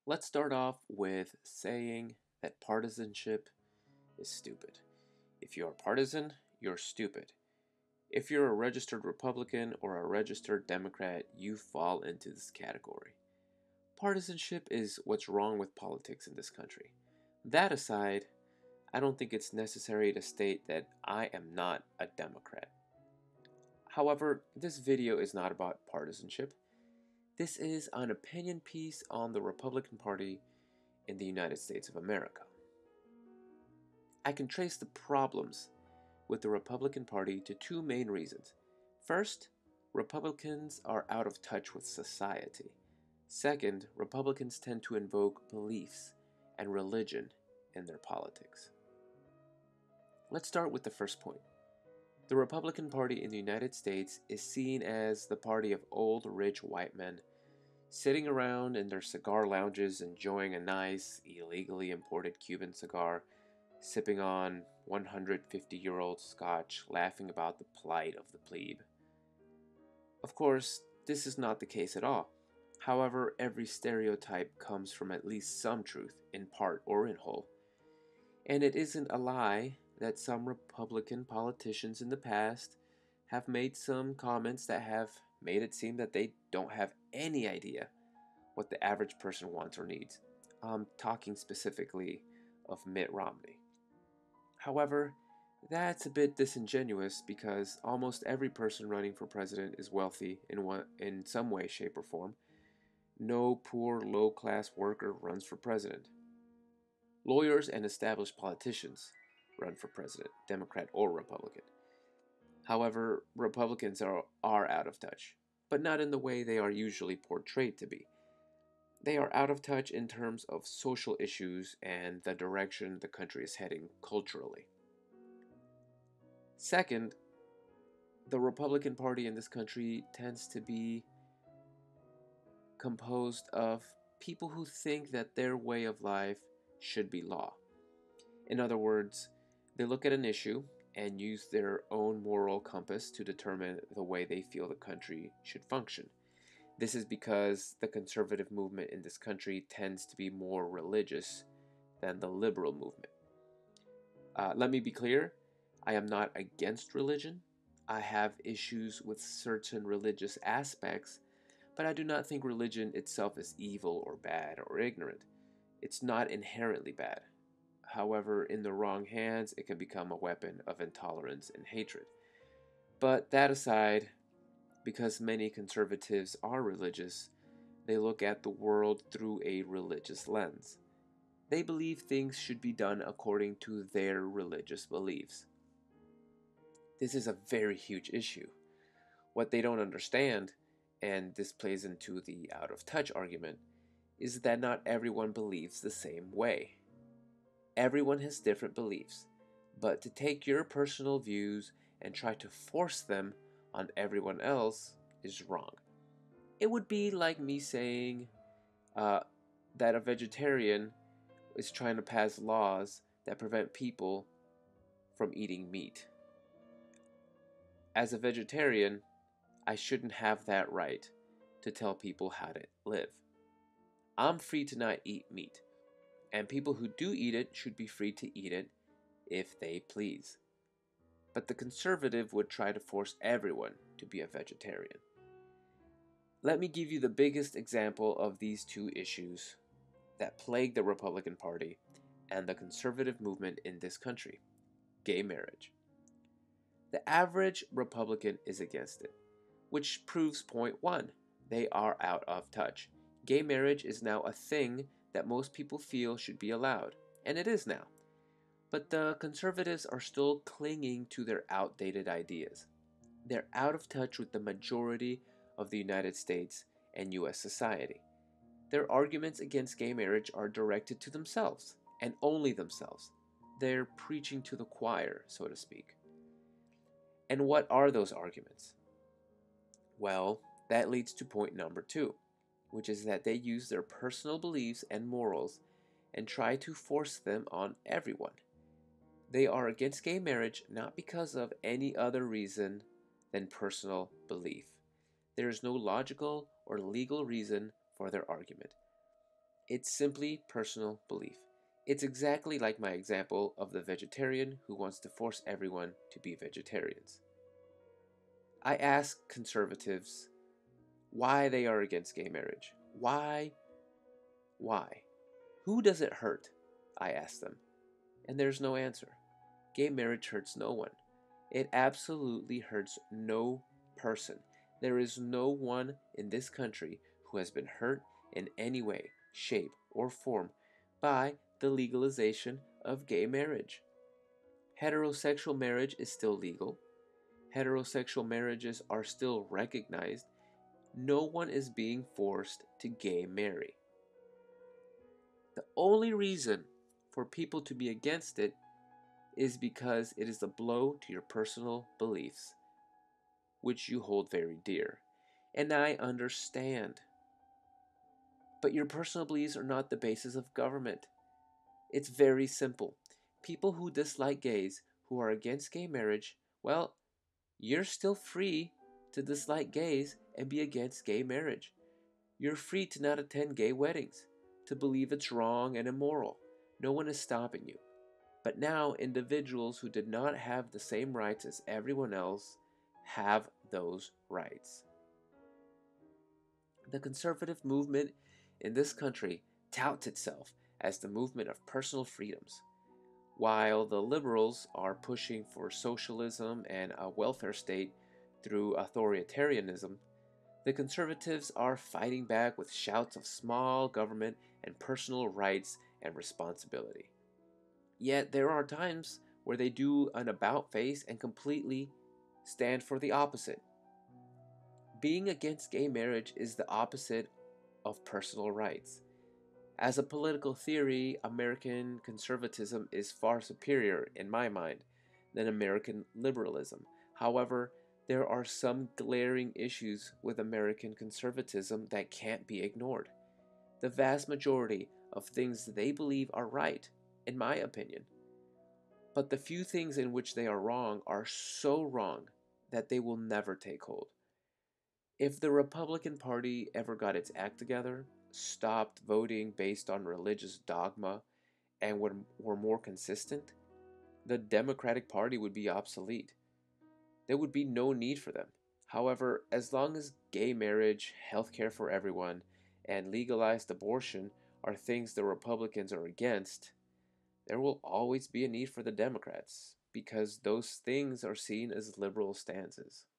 Let's start off with saying that partisanship is stupid. If you are partisan, you're stupid. If you're a registered Republican or a registered Democrat, you fall into this category. Partisanship is what's wrong with politics in this country. That aside, I don't think it's necessary to state that I am not a Democrat. However, this video is not about partisanship. This is an opinion piece on the Republican Party in the United States of America. I can trace the problems with the Republican Party to two main reasons. First, Republicans are out of touch with society. Second, Republicans tend to invoke beliefs and religion in their politics. Let's start with the first point. The Republican Party in the United States is seen as the party of old, rich white men sitting around in their cigar lounges enjoying a nice, illegally imported Cuban cigar, sipping on 150-year-old scotch, laughing about the plight of the plebe. Of course, this is not the case at all. However, every stereotype comes from at least some truth, in part or in whole. And it isn't a lie that some Republican politicians in the past have made some comments that have made it seem that they don't have any idea what the average person wants or needs. I'm talking specifically of Mitt Romney. However, that's a bit disingenuous because almost every person running for president is wealthy in some way, shape, or form. No poor, low class worker runs for president. Lawyers and established politicians run for president, Democrat or Republican. However, Republicans are out of touch, but not in the way they are usually portrayed to be. They are out of touch in terms of social issues and the direction the country is heading culturally. Second, the Republican Party in this country tends to be composed of people who think that their way of life should be law. In other words, they look at an issue and use their own moral compass to determine the way they feel the country should function. This is because the conservative movement in this country tends to be more religious than the liberal movement. Let me be clear, I am not against religion. I have issues with certain religious aspects, but I do not think religion itself is evil or bad or ignorant. It's not inherently bad. However, in the wrong hands, it can become a weapon of intolerance and hatred. But that aside, because many conservatives are religious, they look at the world through a religious lens. They believe things should be done according to their religious beliefs. This is a very huge issue. What they don't understand, and this plays into the out of touch argument, is that not everyone believes the same way. Everyone has different beliefs, but to take your personal views and try to force them on everyone else is wrong. It would be like me saying uh, that a vegetarian is trying to pass laws that prevent people from eating meat. As a vegetarian, I shouldn't have that right to tell people how to live. I'm free to not eat meat, and people who do eat it should be free to eat it if they please. But the conservative would try to force everyone to be a vegetarian. Let me give you the biggest example of these two issues that plague the Republican Party and the conservative movement in this country: gay marriage. The average Republican is against it, which proves point one: they are out of touch. Gay marriage is now a thing that most people feel should be allowed, and it is now. But the conservatives are still clinging to their outdated ideas. They're out of touch with the majority of the United States and US society. Their arguments against gay marriage are directed to themselves, and only themselves. They're preaching to the choir, so to speak. And what are those arguments? Well, that leads to point number two, which is that they use their personal beliefs and morals and try to force them on everyone. They are against gay marriage not because of any other reason than personal belief. There is no logical or legal reason for their argument. It's simply personal belief. It's exactly like my example of the vegetarian who wants to force everyone to be vegetarians. I ask conservatives why they are against gay marriage. Why? Why? Who does it hurt? I ask them. And there's no answer. Gay marriage hurts no one. It absolutely hurts no person. There is no one in this country who has been hurt in any way, shape, or form by the legalization of gay marriage. Heterosexual marriage is still legal. Heterosexual marriages are still recognized. No one is being forced to gay marry. The only reason for people to be against it is because it is a blow to your personal beliefs, which you hold very dear. And I understand. But your personal beliefs are not the basis of government. It's very simple. People who dislike gays, who are against gay marriage, well, you're still free to dislike gays and be against gay marriage. You're free to not attend gay weddings, to believe it's wrong and immoral. No one is stopping you. But now, individuals who did not have the same rights as everyone else have those rights. The conservative movement in this country touts itself as the movement of personal freedoms, while the liberals are pushing for socialism and a welfare state through authoritarianism. The conservatives are fighting back with shouts of small government and personal rights and responsibility. Yet there are times where they do an about face and completely stand for the opposite. Being against gay marriage is the opposite of personal rights. As a political theory, American conservatism is far superior, in my mind, than American liberalism. However, there are some glaring issues with American conservatism that can't be ignored. The vast majority of things they believe are right, in my opinion. But the few things in which they are wrong are so wrong that they will never take hold. If the Republican Party ever got its act together, stopped voting based on religious dogma, and were more consistent, the Democratic Party would be obsolete. There would be no need for them. However, as long as gay marriage, healthcare for everyone, and legalized abortion are things the Republicans are against, there will always be a need for the Democrats because those things are seen as liberal stances.